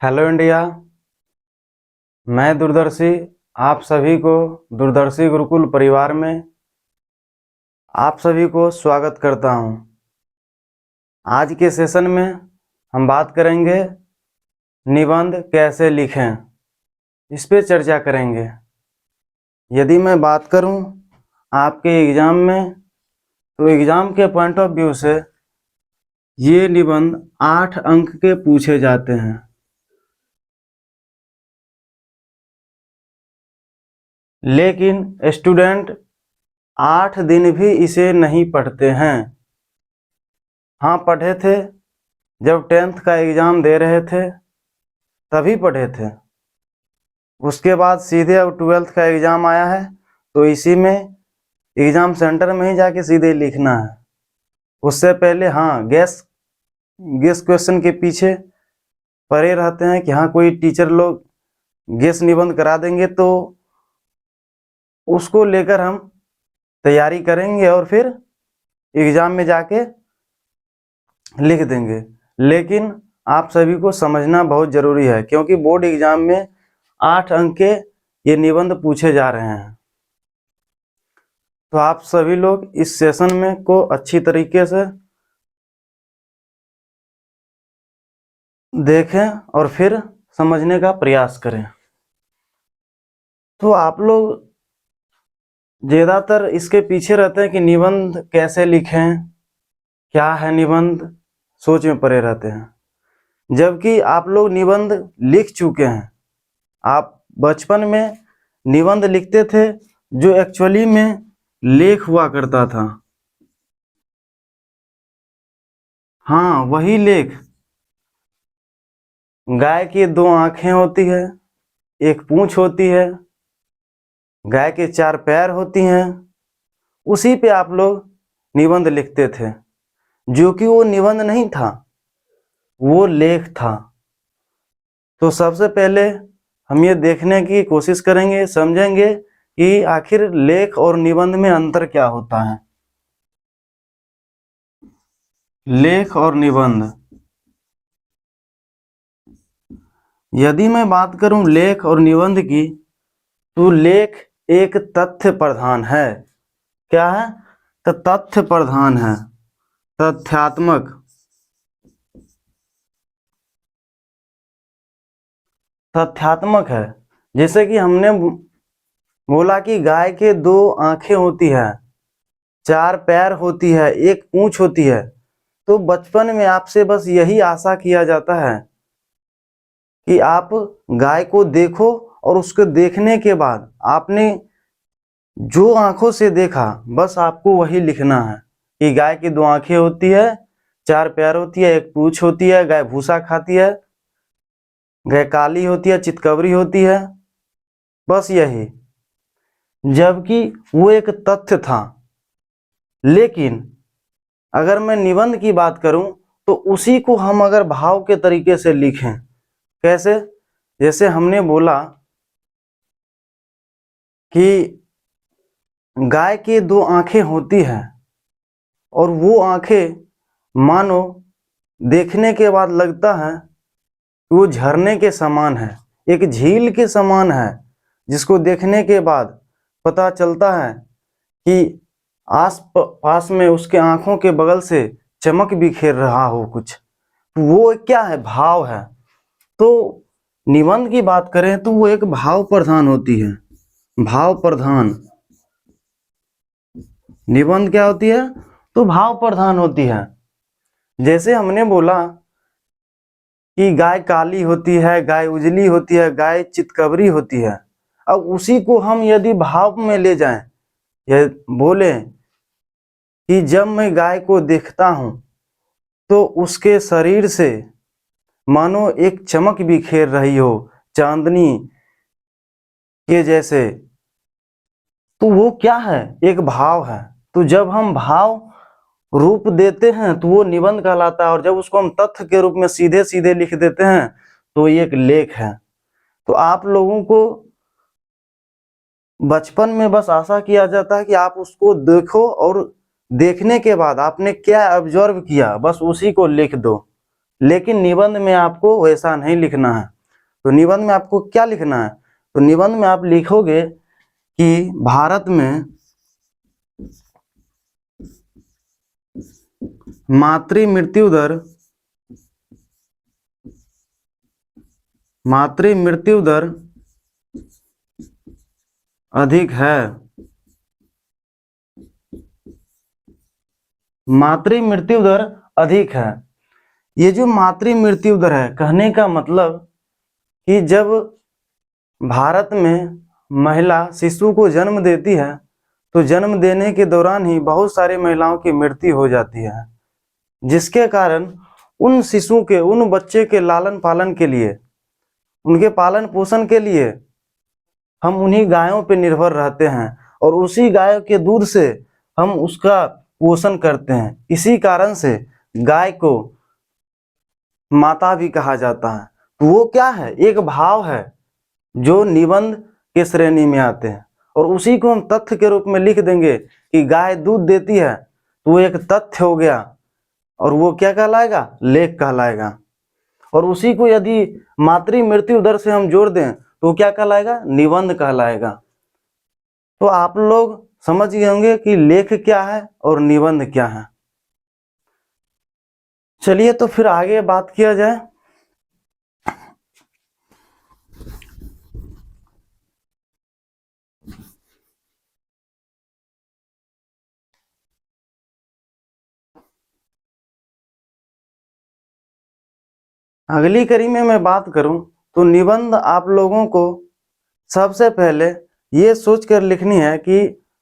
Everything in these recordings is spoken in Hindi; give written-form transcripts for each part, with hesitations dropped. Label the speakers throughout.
Speaker 1: Hello India. मैं दूरदर्शी आप सभी को दूरदर्शी गुरुकुल परिवार में आप सभी को स्वागत करता हूं। आज के सेशन में हम बात करेंगे निबंध कैसे लिखें, इस पे चर्चा करेंगे। यदि मैं बात करूं आपके एग्ज़ाम में, तो एग्ज़ाम के पॉइंट ऑफ व्यू से ये निबंध 8 अंक के पूछे जाते हैं। लेकिन स्टूडेंट 8 दिन भी इसे नहीं पढ़ते हैं। हाँ, पढ़े थे, जब 10th का एग्ज़ाम दे रहे थे तभी पढ़े थे। उसके बाद सीधे अब 12th का एग्ज़ाम आया है, तो इसी में एग्ज़ाम सेंटर में ही जाके सीधे लिखना है। उससे पहले हाँ, गेस क्वेश्चन के पीछे पड़े रहते हैं कि हाँ, कोई टीचर लोग गेस निबंध करा देंगे, तो उसको लेकर हम तैयारी करेंगे और फिर एग्ज़ाम में जाके लिख देंगे। लेकिन आप सभी को समझना बहुत ज़रूरी है, क्योंकि बोर्ड एग्ज़ाम में 8 अंक के ये निबंध पूछे जा रहे हैं। तो आप सभी लोग इस सेशन में को अच्छी तरीके से देखें और फिर समझने का प्रयास करें। तो आप लोग ज़्यादातर इसके पीछे रहते हैं कि निबंध कैसे लिखें, क्या है निबंध, सोच में पड़े रहते हैं। जबकि आप लोग निबंध लिख चुके हैं। आप बचपन में निबंध लिखते थे, जो एक्चुअली में लेख हुआ करता था। हाँ, वही लेख। गाय की 2 आँखें होती है, एक पूँछ होती है, गाय के 4 पैर होती हैं। उसी पे आप लोग निबंध लिखते थे, जो कि वो निबंध नहीं था, वो लेख था। तो सबसे पहले हम ये देखने की कोशिश करेंगे, समझेंगे कि आखिर लेख और निबंध में अंतर क्या होता है। लेख और निबंध, यदि मैं बात करूं लेख और निबंध की, तो लेख एक तथ्य प्रधान है। क्या है? तो तथ्य प्रधान है, तथ्यात्मक है। जैसे कि हमने बोला कि गाय के 2 आंखें होती है, 4 पैर होती है, एक पूंछ होती है। तो बचपन में आपसे बस यही आशा किया जाता है कि आप गाय को देखो और उसको देखने के बाद आपने जो आंखों से देखा, बस आपको वही लिखना है कि गाय की 2 आंखें होती है, 4 पैर होती है, एक पूंछ होती है, गाय भूसा खाती है, गाय काली होती है, चितकबरी होती है, बस यही। जबकि वो एक तथ्य था। लेकिन अगर मैं निबंध की बात करूं, तो उसी को हम अगर भाव के तरीके से लिखें, कैसे? जैसे हमने बोला कि गाय की 2 आंखें होती हैं, और वो आंखें मानो देखने के बाद लगता है कि वो झरने के समान है, एक झील के समान है, जिसको देखने के बाद पता चलता है कि आस पास में उसके आंखों के बगल से चमक बिखेर रहा हो कुछ। वो क्या है? भाव है। तो निबंध की बात करें तो वो एक भाव प्रधान होती है, भाव प्रधान। निबंध क्या होती है? तो भाव प्रधान होती है। जैसे हमने बोला कि गाय काली होती है, गाय उजली होती है, गाय चितकबरी होती है। अब उसी को हम यदि भाव में ले जाएं, या बोले कि जब मैं गाय को देखता हूं तो उसके शरीर से मानो एक चमक बिखेर रही हो, चांदनी के जैसे, तो वो क्या है? एक भाव है। तो जब हम भाव रूप देते हैं तो वो निबंध कहलाता है, और जब उसको हम तथ्य के रूप में सीधे सीधे लिख देते हैं तो ये एक लेख है। तो आप लोगों को बचपन में बस आशा किया जाता है कि आप उसको देखो, और देखने के बाद आपने क्या ऑब्जर्व किया, बस उसी को लिख दो। लेकिन निबंध में आपको वैसा नहीं लिखना है। तो निबंध में आपको क्या लिखना है? तो निबंध में आप लिखोगे कि भारत में मातृ मृत्यु दर अधिक है। मातृ मृत्यु दर अधिक है। ये जो मातृ मृत्यु दर है, कहने का मतलब कि जब भारत में महिला शिशु को जन्म देती है तो जन्म देने के दौरान ही बहुत सारी महिलाओं की मृत्यु हो जाती है, जिसके कारण उन शिशु के, उन बच्चे के लालन पालन के लिए, उनके पालन पोषण के लिए हम उन्हीं गायों पे निर्भर रहते हैं और उसी गायों के दूध से हम उसका पोषण करते हैं। इसी कारण से गाय को माता भी कहा जाता है। तो वो क्या है? एक भाव है जो निबंध के श्रेणी में आते हैं और उसी को हम तथ्य के रूप में लिख देंगे कि गाय दूध देती है, तो वो एक तथ्य हो गया और वो क्या कहलाएगा? लेख कहलाएगा। और उसी को यदि मातृ मृत्यु दर से हम जोड़ दें तो क्या कहलाएगा? निबंध कहलाएगा। तो आप लोग समझ गए होंगे कि लेख क्या है और निबंध क्या है। चलिए तो फिर आगे बात किया जाए। अगली कड़ी में मैं बात करूं तो निबंध आप लोगों को सबसे पहले ये सोच कर लिखनी है कि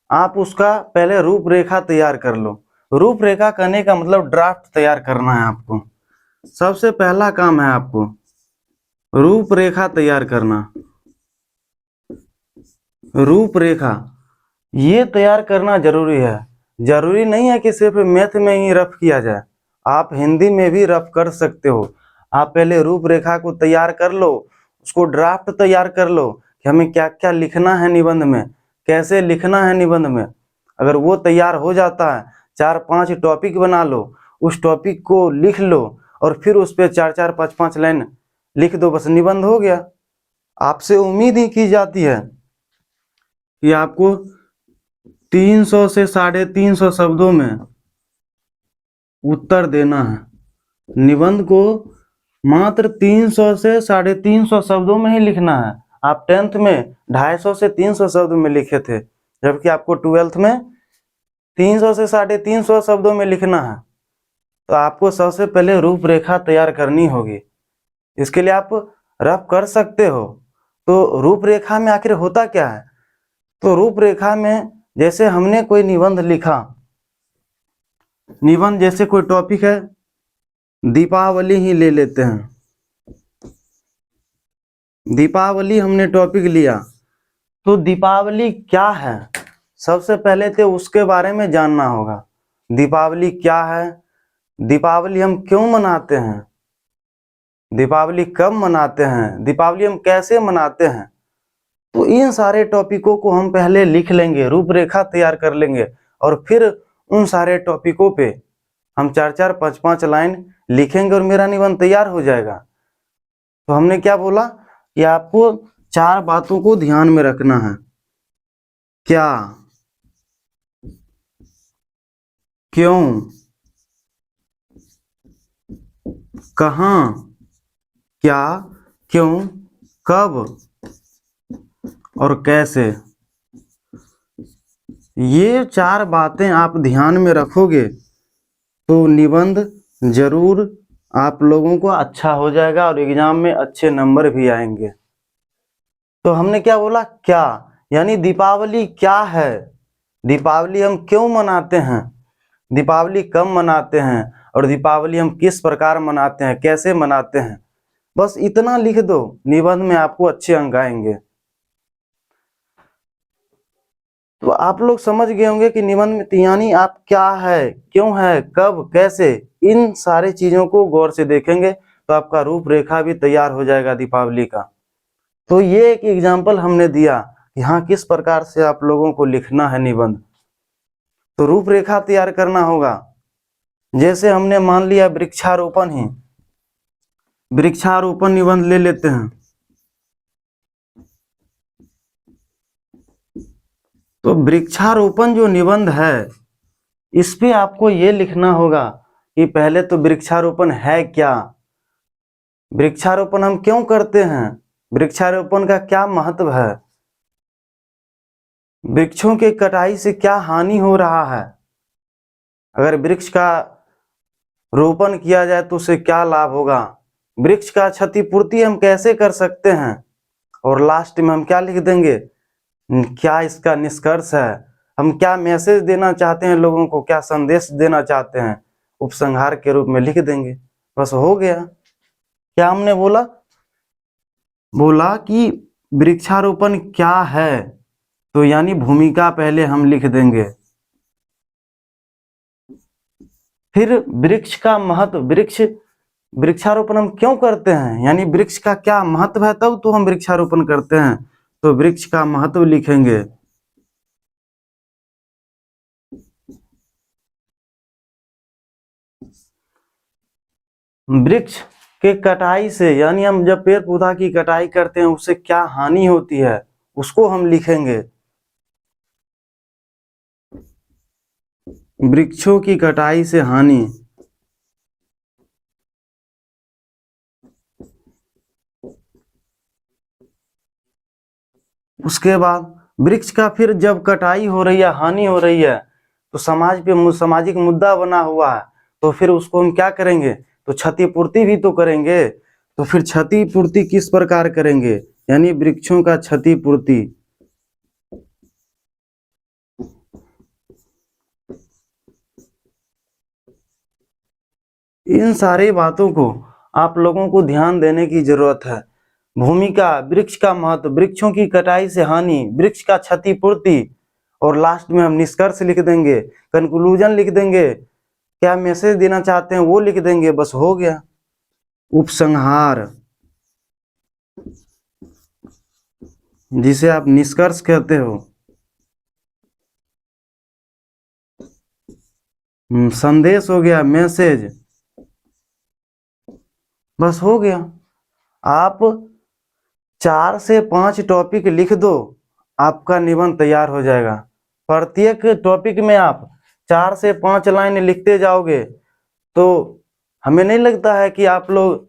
Speaker 1: आप उसका पहले रूपरेखा तैयार कर लो। रूपरेखा करने का मतलब ड्राफ्ट तैयार करना है आपको। सबसे पहला काम है आपको रूपरेखा तैयार करना। रूपरेखा ये तैयार करना जरूरी है। जरूरी नहीं है कि सिर्फ मैथ में ही रफ किया जाए, आप हिंदी में भी रफ कर सकते हो। आप पहले रूपरेखा को तैयार कर लो, उसको ड्राफ्ट तैयार कर लो कि हमें क्या क्या लिखना है निबंध में, कैसे लिखना है निबंध में। अगर वो तैयार हो जाता है, 4-5 टॉपिक बना लो, उस टॉपिक को लिख लो और फिर उस पर 4-4, 5-5 लाइन लिख दो, बस निबंध हो गया। आपसे उम्मीद ही की जाती है कि आपको 300 से 350 शब्दों में उत्तर देना है। निबंध को मात्र 300 से 350 शब्दों में ही लिखना है। आप 10th में 250 से 300 शब्द में लिखे थे, जबकि आपको 12th में 300 से 350 शब्दों में लिखना है। तो आपको सबसे पहले रूपरेखा तैयार करनी होगी। इसके लिए आप रफ कर सकते हो। तो रूपरेखा में आखिर होता क्या है? तो रूपरेखा में जैसे हमने कोई निबंध लिखा, निबंध जैसे कोई टॉपिक है, दीपावली ही ले लेते हैं। दीपावली हमने टॉपिक लिया, तो दीपावली क्या है? सबसे पहले तो उसके बारे में जानना होगा। दीपावली क्या है? दीपावली हम क्यों मनाते हैं? दीपावली कब मनाते हैं? दीपावली हम कैसे मनाते हैं? तो इन सारे टॉपिकों को हम पहले लिख लेंगे, रूपरेखा तैयार कर लेंगे और फिर उन सारे टॉपिकों पे हम 4-4, 5-5 लाइन लिखेंगे और मेरा निबंध तैयार हो जाएगा। तो हमने क्या बोला कि आपको 4 बातों को ध्यान में रखना है। क्या, क्यों, कहाँ, क्या, क्यों, कब और कैसे। ये 4 बातें आप ध्यान में रखोगे तो निबंध जरूर आप लोगों को अच्छा हो जाएगा और एग्जाम में अच्छे नंबर भी आएंगे। तो हमने क्या बोला? क्या, यानी दीपावली क्या है, दीपावली हम क्यों मनाते हैं, दीपावली कब मनाते हैं और दीपावली हम किस प्रकार मनाते हैं, कैसे मनाते हैं। बस इतना लिख दो, निबंध में आपको अच्छे अंक आएंगे। तो आप लोग समझ गए होंगे कि निबंध में यानी आप क्या है, क्यों है, कब, कैसे, इन सारी चीजों को गौर से देखेंगे तो आपका रूपरेखा भी तैयार हो जाएगा दीपावली का। तो ये एक एग्जाम्पल हमने दिया कि हाँ किस प्रकार से आप लोगों को लिखना है निबंध। तो रूपरेखा तैयार करना होगा। जैसे हमने मान लिया वृक्षारोपण ही, वृक्षारोपण निबंध ले लेते हैं। तो वृक्षारोपण जो निबंध है इस पे आपको ये लिखना होगा कि पहले तो वृक्षारोपण है क्या, वृक्षारोपण हम क्यों करते हैं, वृक्षारोपण का क्या महत्व है, वृक्षों के कटाई से क्या हानि हो रहा है, अगर वृक्ष का रोपण किया जाए तो उससे क्या लाभ होगा, वृक्ष का क्षतिपूर्ति हम कैसे कर सकते हैं, और लास्ट में हम क्या लिख देंगे, क्या इसका निष्कर्ष है, हम क्या मैसेज देना चाहते हैं लोगों को, क्या संदेश देना चाहते हैं, उपसंहार के रूप में लिख देंगे। बस हो गया। क्या हमने बोला कि वृक्षारोपण क्या है, तो यानी भूमिका पहले हम लिख देंगे। फिर वृक्ष का महत्व, वृक्षारोपण हम क्यों करते हैं, यानी वृक्ष का क्या महत्व है, तब तो हम वृक्षारोपण करते हैं, तो वृक्ष का महत्व लिखेंगे। वृक्ष के कटाई से, यानी हम जब पेड़ पौधा की कटाई करते हैं उससे क्या हानि होती है उसको हम लिखेंगे। वृक्षों की कटाई से हानि, उसके बाद वृक्ष का फिर जब कटाई हो रही है, हानि हो रही है, तो समाज पे सामाजिक मुद्दा बना हुआ है, तो फिर उसको हम क्या करेंगे, तो क्षतिपूर्ति भी तो करेंगे। तो फिर क्षतिपूर्ति किस प्रकार करेंगे, यानी वृक्षों का क्षतिपूर्ति। इन सारी बातों को आप लोगों को ध्यान देने की जरूरत है। भूमिका, वृक्ष का महत्व, वृक्षों की कटाई से हानि, वृक्ष का क्षतिपूर्ति, और लास्ट में हम निष्कर्ष लिख देंगे, कंक्लूजन लिख देंगे, क्या मैसेज देना चाहते हैं वो लिख देंगे। बस हो गया। उपसंहार, जिसे आप निष्कर्ष कहते हो, संदेश हो गया, मैसेज, बस हो गया। आप 4 से 5 टॉपिक लिख दो, आपका निबंध तैयार हो जाएगा। प्रत्येक टॉपिक में आप 4 से 5 लाइन लिखते जाओगे तो हमें नहीं लगता है कि आप लोग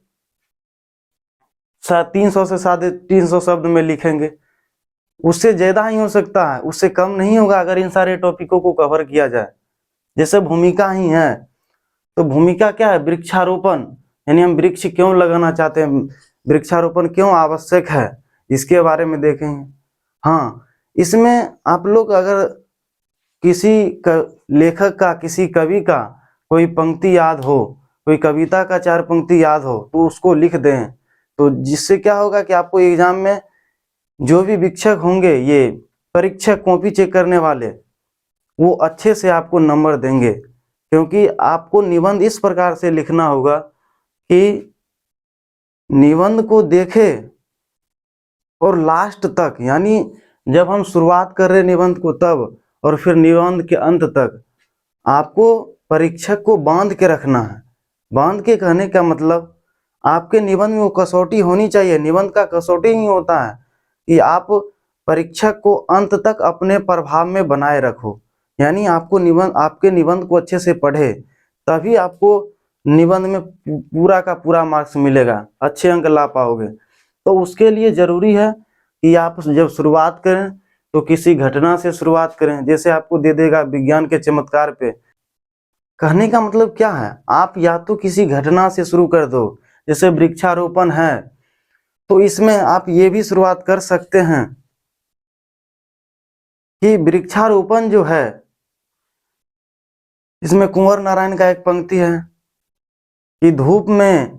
Speaker 1: 300 से 350 शब्द में लिखेंगे, उससे ज्यादा ही हो सकता है, उससे कम नहीं होगा अगर इन सारे टॉपिकों को कवर किया जाए। जैसे भूमिका ही है, तो भूमिका क्या है, वृक्षारोपण, यानी हम वृक्ष क्यों लगाना चाहते हैं, वृक्षारोपण क्यों आवश्यक है, इसके बारे में देखेंगे। हाँ, इसमें आप लोग अगर किसी लेखक का, किसी कवि का कोई पंक्ति याद हो, कोई कविता का 4 पंक्ति याद हो, तो उसको लिख दें, तो जिससे क्या होगा कि आपको एग्जाम में जो भी वीक्षक होंगे, ये परीक्षक, कॉपी चेक करने वाले, वो अच्छे से आपको नंबर देंगे। क्योंकि आपको निबंध इस प्रकार से लिखना होगा कि निबंध को देखे और लास्ट तक, यानी जब हम शुरुआत कर रहे निबंध को तब, और फिर निबंध के अंत तक आपको परीक्षक को बांध के रखना है। बांध के कहने का मतलब आपके निबंध में वो कसौटी होनी चाहिए। निबंध का कसौटी ही होता है कि आप परीक्षक को अंत तक अपने प्रभाव में बनाए रखो, यानी आपको निबंध, आपके निबंध को अच्छे से पढ़े, तभी आपको निबंध में पूरा का पूरा मार्क्स मिलेगा, अच्छे अंक ला पाओगे। तो उसके लिए जरूरी है कि आप जब शुरुआत करें तो किसी घटना से शुरुआत करें, जैसे आपको दे देगा विज्ञान के चमत्कार पे। कहने का मतलब क्या है, आप या तो किसी घटना से शुरू कर दो, जैसे वृक्षारोपण है तो इसमें आप ये भी शुरुआत कर सकते हैं कि वृक्षारोपण जो है, इसमें कुंवर नारायण का एक पंक्ति है कि धूप में,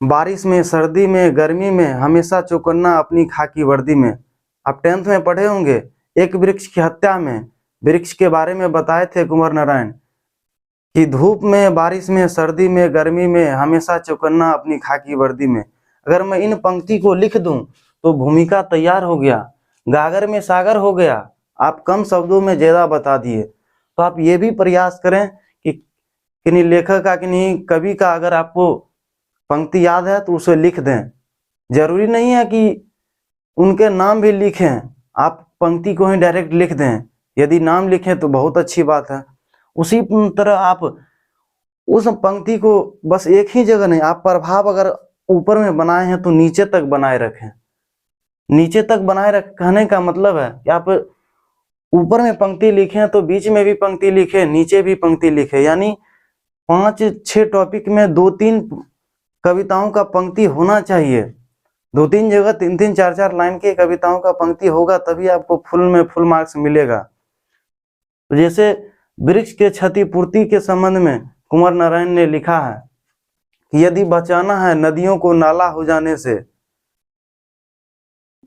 Speaker 1: बारिश में, सर्दी में, गर्मी में हमेशा चौकन्ना अपनी खाकी वर्दी में। आप 10th में पढ़े होंगे, एक वृक्ष की हत्या में वृक्ष के बारे में बताए थे कुंवर नारायण कि धूप में, बारिश में, सर्दी में, गर्मी में हमेशा चौकन्ना अपनी खाकी वर्दी में। अगर मैं इन पंक्ति को लिख दूं तो भूमिका तैयार हो गया, गागर में सागर हो गया, आप कम शब्दों में ज्यादा बता दिए। तो आप ये भी प्रयास करें कि किन्हीं लेखक का, किन्हीं कवि का अगर आपको पंक्ति याद है तो उसे लिख दें। जरूरी नहीं है कि उनके नाम भी लिखें, आप पंक्ति को ही डायरेक्ट लिख दें, यदि नाम लिखें तो बहुत अच्छी बात है। उसी तरह आप उस पंक्ति को बस एक ही जगह नहीं, आप प्रभाव अगर ऊपर में बनाए हैं तो नीचे तक बनाए रखें। नीचे तक बनाए रख कहने का मतलब है कि आप ऊपर में पंक्ति लिखें तो बीच में भी पंक्ति लिखे, नीचे भी पंक्ति लिखे, यानी 5-6 टॉपिक में 2-3 कविताओं का पंक्ति होना चाहिए। 2-3 जगह 3-3 4-4 लाइन की कविताओं का पंक्ति होगा, तभी आपको फुल मार्क्स मिलेगा। तो जैसे वृक्ष के क्षतिपूर्ति के संबंध में कुंवर नारायण ने लिखा है कि यदि बचाना है नदियों को नाला हो जाने से,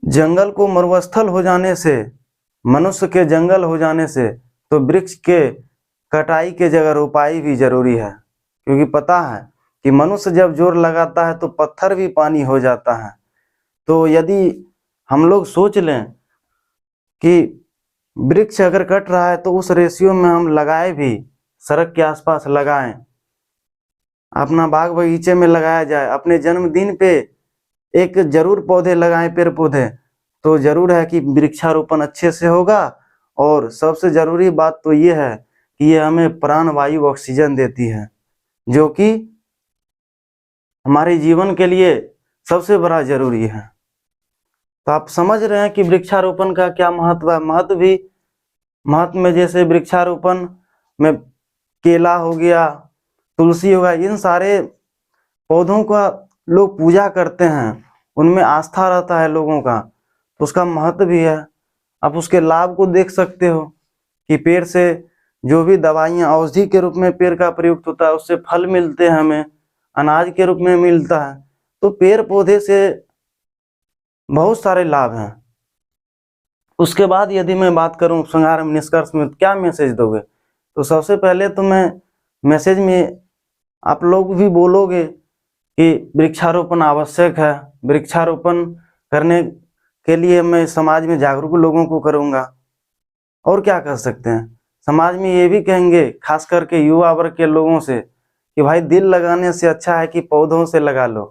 Speaker 1: जंगल को मरुस्थल हो जाने से, मनुष्य के जंगल हो जाने से, तो वृक्ष के कटाई के जगह रोपाई भी जरूरी है। क्योंकि पता है कि मनुष्य जब जोर लगाता है तो पत्थर भी पानी हो जाता है। तो यदि हम लोग सोच लें कि वृक्ष अगर कट रहा है तो उस रेशियो में हम लगाए भी, सड़क के आसपास लगाएं, अपना बाग बगीचे में लगाया जाए, अपने जन्मदिन पे एक जरूर पौधे लगाएं, पेड़ पौधे, तो जरूर है कि वृक्षारोपण अच्छे से होगा। और सबसे जरूरी बात तो ये है कि ये हमें प्राणवायु ऑक्सीजन देती है, जो कि हमारे जीवन के लिए सबसे बड़ा जरूरी है। तो आप समझ रहे हैं कि वृक्षारोपण का क्या महत्व है। महत्व में जैसे वृक्षारोपण में केला हो गया, तुलसी हो गया, इन सारे पौधों का लोग पूजा करते हैं, उनमें आस्था रहता है लोगों का, तो उसका महत्व भी है। आप उसके लाभ को देख सकते हो कि पेड़ से जो भी दवाइयाँ औषधि के रूप में पेड़ का प्रयुक्त होता है, उससे फल मिलते हैं, हमें अनाज के रूप में मिलता है। तो पेड़ पौधे से बहुत सारे लाभ हैं। उसके बाद यदि मैं बात करूं उपसंहार में, निष्कर्ष में, क्या मैसेज दोगे, तो सबसे पहले तो मैं मैसेज में आप लोग भी बोलोगे कि वृक्षारोपण आवश्यक है। वृक्षारोपण करने के लिए मैं समाज में जागरूक लोगों को करूंगा। और क्या कर सकते हैं, समाज में ये भी कहेंगे, खास करके युवा वर्ग के लोगों से, कि भाई दिल लगाने से अच्छा है कि पौधों से लगा लो।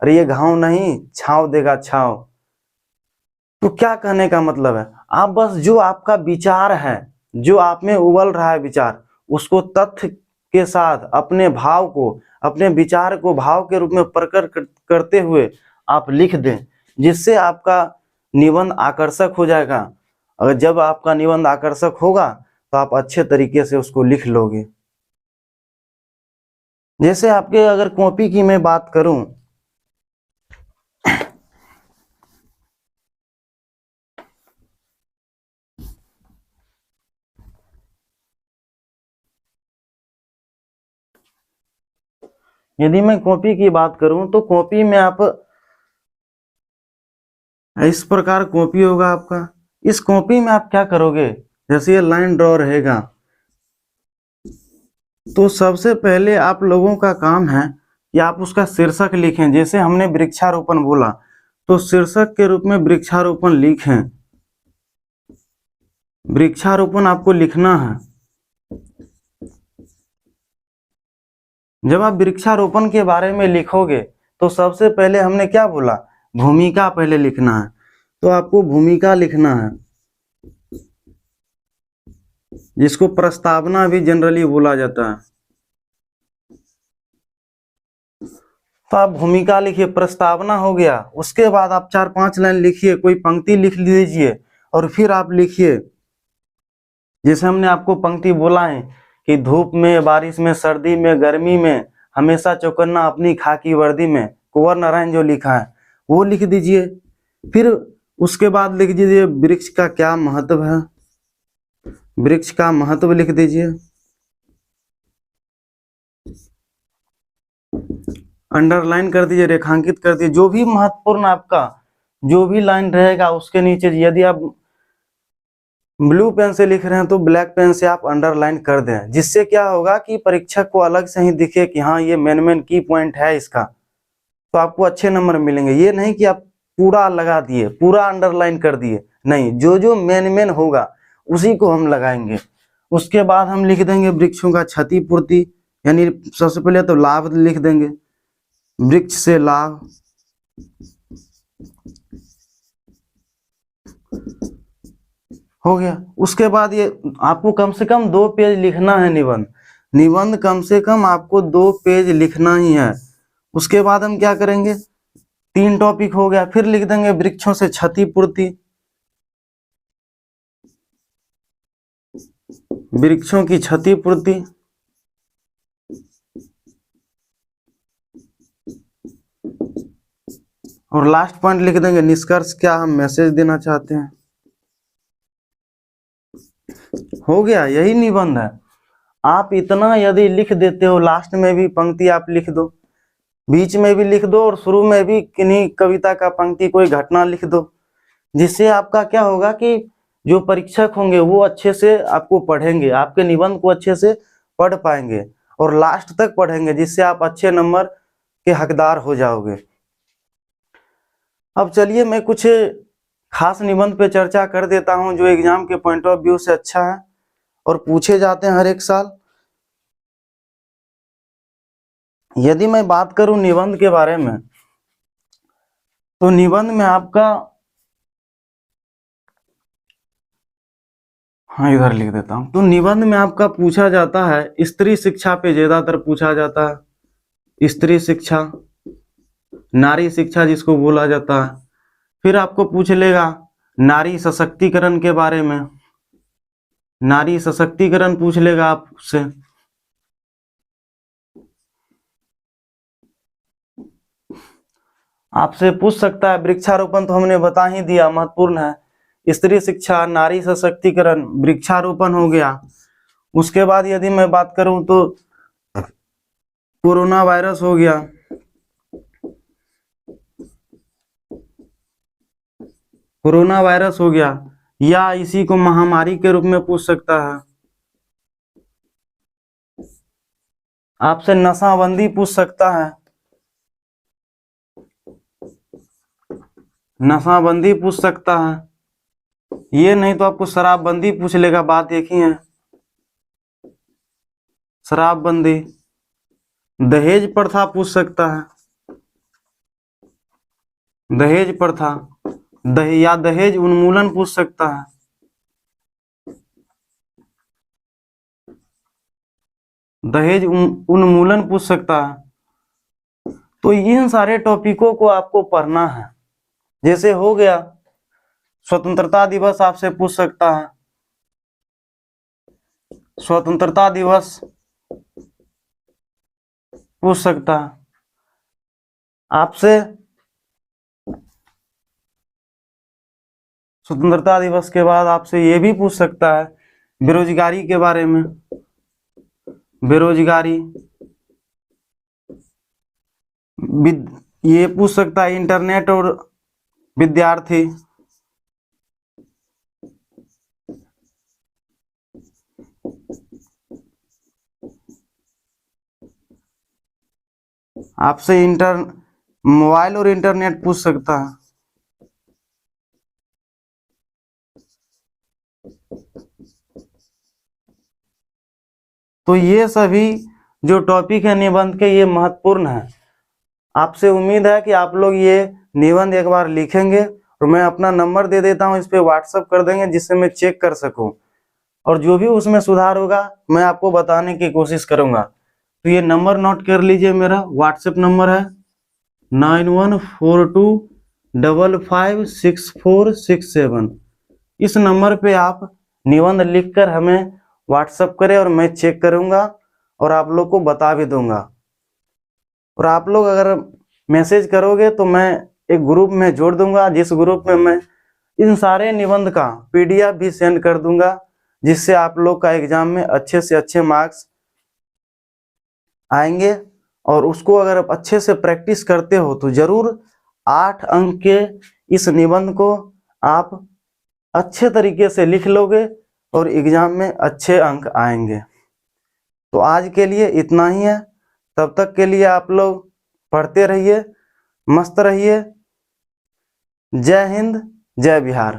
Speaker 1: अरे ये घाव नहीं, छांव देगा छांव। तो क्या कहने का मतलब है, आप बस जो आपका विचार है, जो आप में उबल रहा है विचार, उसको तथ्य के साथ अपने भाव को, अपने विचार को भाव के रूप में प्रकट करते हुए आप लिख दें, जिससे आपका निबंध आकर्षक हो जाएगा। अगर जब आपका निबंध आकर्षक होगा तो आप अच्छे तरीके से उसको लिख लोगे। जैसे आपके अगर कॉपी की मैं बात करूं, यदि मैं कॉपी की बात करूं तो कॉपी में आप इस प्रकार कॉपी होगा आपका। इस कॉपी में आप क्या करोगे, जैसे ये लाइन ड्रॉ रहेगा, तो सबसे पहले आप लोगों का काम है कि आप उसका शीर्षक लिखें। जैसे हमने वृक्षारोपण बोला, तो शीर्षक के रूप में वृक्षारोपण लिखें। वृक्षारोपण आपको लिखना है। जब आप वृक्षारोपण के बारे में लिखोगे तो सबसे पहले हमने क्या बोला, भूमिका पहले लिखना है। तो आपको भूमिका लिखना है, जिसको प्रस्तावना भी जनरली बोला जाता है। तो आप भूमिका लिखिए, प्रस्तावना हो गया। उसके बाद आप 4-5 लाइन लिखिए, कोई पंक्ति लिख लीजिए, और फिर आप लिखिए, जैसे हमने आपको पंक्ति बोला है कि धूप में, बारिश में, सर्दी में, गर्मी में, हमेशा चौकन्ना अपनी खाकी वर्दी में, कुंवर नारायण जो लिखा है वो लिख दीजिए। फिर उसके बाद लिख दीजिए वृक्ष का क्या महत्व है, वृक्ष का महत्व लिख दीजिए। अंडरलाइन कर दीजिए, रेखांकित कर दीजिए। जो भी महत्वपूर्ण आपका जो भी लाइन रहेगा उसके नीचे, यदि आप ब्लू पेन से लिख रहे हैं तो ब्लैक पेन से आप अंडरलाइन कर दें, जिससे क्या होगा कि परीक्षक को अलग से ही दिखे कि हाँ ये मेन की पॉइंट है इसका, तो आपको अच्छे नंबर मिलेंगे। ये नहीं कि आप पूरा लगा दिए, पूरा अंडरलाइन कर दिए, नहीं, जो जो मेन होगा उसी को हम लगाएंगे। उसके बाद हम लिख देंगे वृक्षों का क्षतिपूर्ति, यानी सबसे पहले तो लाभ लिख देंगे, वृक्ष से लाभ, हो गया। उसके बाद ये आपको कम से कम 2 पेज लिखना है निबंध। निबंध कम से कम आपको 2 पेज लिखना ही है। उसके बाद हम क्या करेंगे, 3 टॉपिक हो गया, फिर लिख देंगे वृक्षों से क्षतिपूर्ति, वृक्षों की क्षतिपूर्ति। और लास्ट पॉइंट लिख देंगे निष्कर्ष, क्या हम मैसेज देना चाहते हैं। हो गया, यही निबंध है। आप इतना यदि लिख देते हो, लास्ट में भी पंक्ति आप लिख दो, बीच में भी लिख दो और शुरू में भी किन्हीं कविता का पंक्ति, कोई घटना लिख दो, जिससे आपका क्या होगा कि जो परीक्षक होंगे वो अच्छे से आपको पढ़ेंगे, आपके निबंध को अच्छे से पढ़ पाएंगे और लास्ट तक पढ़ेंगे, जिससे आप अच्छे नंबर के हकदार हो जाओगे। अब चलिए मैं कुछ खास निबंध पे चर्चा कर देता हूं जो एग्जाम के पॉइंट ऑफ व्यू से अच्छा है और पूछे जाते हैं हर एक साल। यदि मैं बात करूं निबंध के बारे में, तो निबंध में आपका, हाँ इधर लिख देता हूं, तो निबंध में आपका पूछा जाता है स्त्री शिक्षा पे ज्यादातर पूछा जाता है, स्त्री शिक्षा, नारी शिक्षा जिसको बोला जाता है। फिर आपको पूछ लेगा नारी सशक्तिकरण के बारे में, नारी सशक्तिकरण पूछ लेगा आपसे। आपसे पूछ सकता है वृक्षारोपण, तो हमने बता ही दिया, महत्वपूर्ण है। स्त्री शिक्षा, नारी सशक्तिकरण, वृक्षारोपण हो गया। उसके बाद यदि मैं बात करूं तो कोरोना वायरस हो गया, कोरोना वायरस हो गया, या इसी को महामारी के रूप में पूछ सकता है। आपसे नशाबंदी पूछ सकता है, नशाबंदी पूछ सकता है। ये नहीं तो आपको शराबबंदी पूछ लेगा, बात एक ही है, शराबबंदी। दहेज प्रथा पूछ सकता है, दहेज प्रथा, या दहेज उन्मूलन पूछ सकता है। दहेज उन्मूलन पूछ सकता है। तो इन सारे टॉपिकों को आपको पढ़ना है। जैसे हो गया स्वतंत्रता दिवस, आपसे पूछ सकता है, स्वतंत्रता दिवस पूछ सकता है आपसे। स्वतंत्रता दिवस के बाद आपसे ये भी पूछ सकता है बेरोजगारी के बारे में, बेरोजगारी, ये पूछ सकता है इंटरनेट और विद्यार्थी। आपसे मोबाइल और इंटरनेट पूछ सकता है। तो ये सभी जो टॉपिक है निबंध के, ये महत्वपूर्ण है। आपसे उम्मीद है कि आप लोग ये निबंध एक बार लिखेंगे और मैं अपना नंबर दे देता हूँ, इस पे व्हाट्सअप कर देंगे जिससे मैं चेक कर सकूं, और जो भी उसमें सुधार होगा मैं आपको बताने की कोशिश करूंगा। तो ये नंबर नोट कर लीजिए, मेरा व्हाट्सएप नंबर है 9142556467। इस नंबर पे आप निबंध लिखकर हमें व्हाट्सएप करें और मैं चेक करूंगा और आप लोग को बता भी दूंगा। और आप लोग अगर मैसेज करोगे तो मैं एक ग्रुप में जोड़ दूंगा, जिस ग्रुप में मैं इन सारे निबंध का PDF भी सेंड कर दूंगा, जिससे आप लोग का एग्जाम में अच्छे से अच्छे मार्क्स आएंगे। और उसको अगर आप अच्छे से प्रैक्टिस करते हो तो जरूर 8 अंक के इस निबंध को आप अच्छे तरीके से लिख लोगे और एग्जाम में अच्छे अंक आएंगे। तो आज के लिए इतना ही है। तब तक के लिए आप लोग पढ़ते रहिए, मस्त रहिए। जय हिंद, जय बिहार।